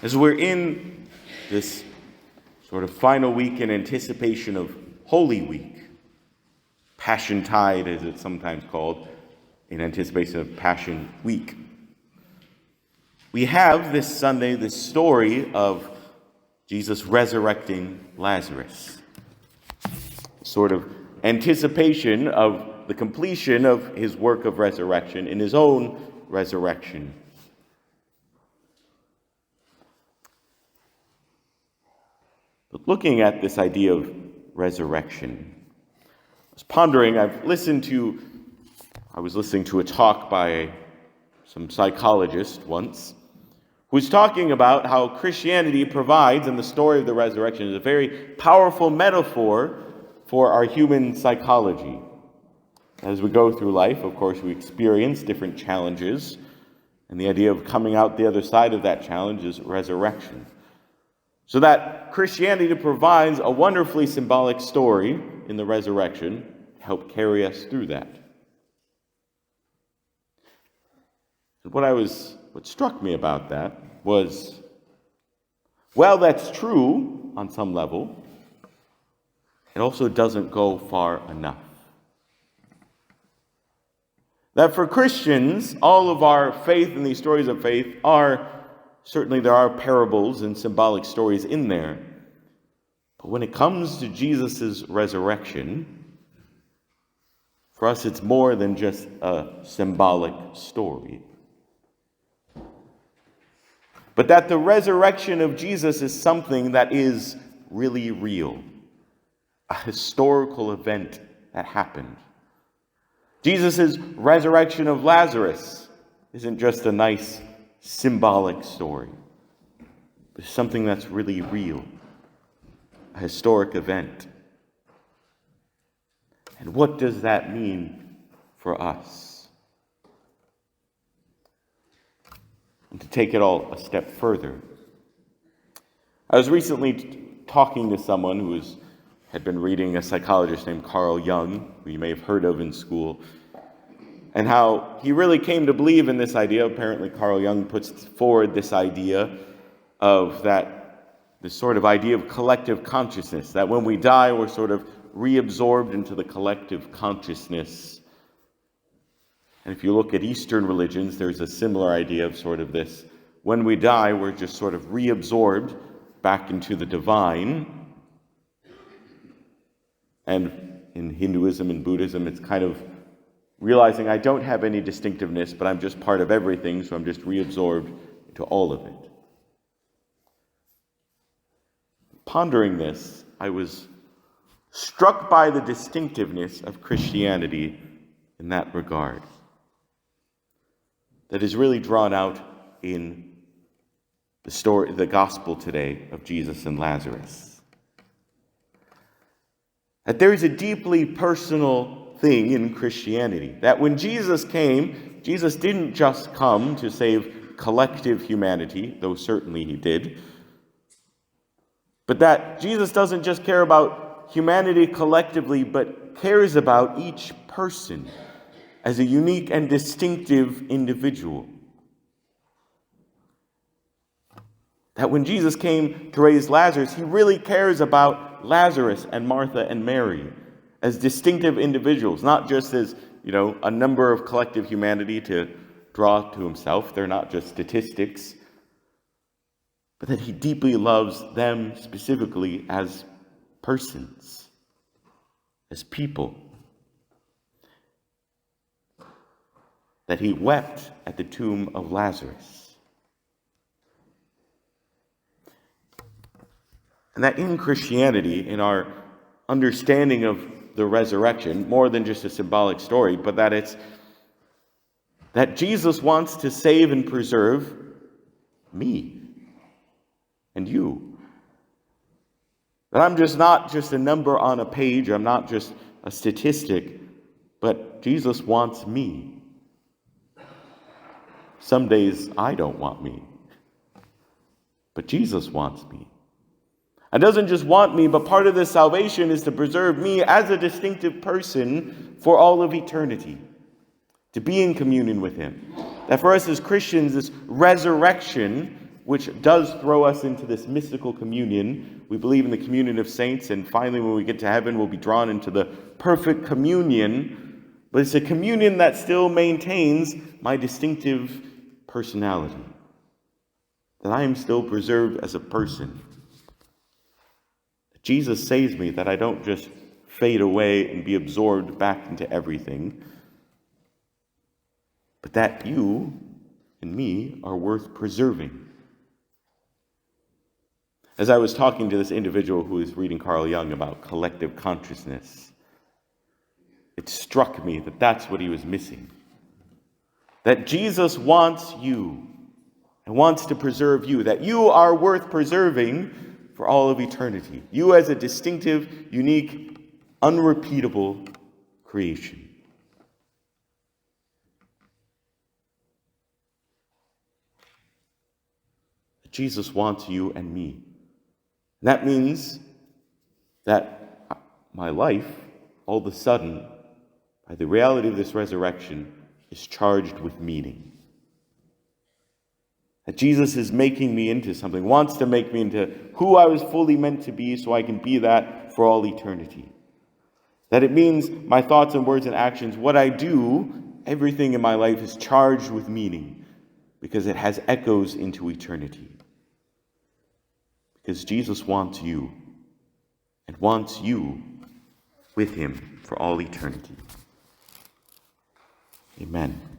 As we're in this sort of final week in anticipation of Holy Week, Passion Tide as it's sometimes called, in anticipation of Passion Week, we have this Sunday this story of Jesus resurrecting Lazarus, sort of anticipation of the completion of his work of resurrection in his own resurrection. But looking at this idea of resurrection, I was pondering, I was listening to a talk by some psychologist once, who was talking about how Christianity provides, and the story of the resurrection is a very powerful metaphor for our human psychology. As we go through life, of course, we experience different challenges, and the idea of coming out the other side of that challenge is resurrection. So that Christianity provides a wonderfully symbolic story in the resurrection to help carry us through that. And what struck me about that was, well, that's true on some level, it also doesn't go far enough. That for Christians, all of our faith and these stories of faith certainly there are parables and symbolic stories in there. But when it comes to Jesus' resurrection, for us it's more than just a symbolic story. But that the resurrection of Jesus is something that is really real. A historical event that happened. Jesus' resurrection of Lazarus isn't just a nice symbolic story. It's something that's really real. A historic event. And what does that mean for us? And to take it all a step further, I was recently talking to someone who had been reading a psychologist named Carl Jung, who you may have heard of in school, and how he really came to believe in this idea. Apparently, Carl Jung puts forward this idea of this sort of idea of collective consciousness, that when we die, we're sort of reabsorbed into the collective consciousness. And if you look at Eastern religions, there's a similar idea of sort of this. When we die, we're just sort of reabsorbed back into the divine. And in Hinduism and Buddhism, it's kind of realizing I don't have any distinctiveness, but I'm just part of everything, so I'm just reabsorbed into all of it. Pondering this, I was struck by the distinctiveness of Christianity in that regard. That is really drawn out in the story, the gospel today of Jesus and Lazarus. That there is a deeply personal thing in Christianity. That when Jesus came, Jesus didn't just come to save collective humanity, though certainly he did, but that Jesus doesn't just care about humanity collectively, but cares about each person as a unique and distinctive individual. That when Jesus came to raise Lazarus, he really cares about Lazarus and Martha and Mary as distinctive individuals, not just as, a number of collective humanity to draw to himself. They're not just statistics, but that he deeply loves them specifically as persons, as people. That he wept at the tomb of Lazarus. And that in Christianity, in our understanding of the resurrection, more than just a symbolic story, but that Jesus wants to save and preserve me and you. That I'm not just a number on a page, I'm not just a statistic, but Jesus wants me. Some days I don't want me, but Jesus wants me. And doesn't just want me, but part of this salvation is to preserve me as a distinctive person for all of eternity, to be in communion with him. That for us as Christians, this resurrection which does throw us into this mystical communion. We believe in the communion of saints, and finally when we get to heaven, we'll be drawn into the perfect communion. But it's a communion that still maintains my distinctive personality, that I am still preserved as a person. Jesus saves me, that I don't just fade away and be absorbed back into everything, but that you and me are worth preserving. As I was talking to this individual who was reading Carl Jung about collective consciousness, it struck me that that's what he was missing. That Jesus wants you and wants to preserve you, that you are worth preserving for all of eternity. You as a distinctive, unique, unrepeatable creation. Jesus wants you and me. And that means that my life, all of a sudden, by the reality of this resurrection, is charged with meaning. That Jesus is making me into something, wants to make me into who I was fully meant to be so I can be that for all eternity. That it means my thoughts and words and actions, what I do, everything in my life is charged with meaning because it has echoes into eternity. Because Jesus wants you and wants you with him for all eternity. Amen.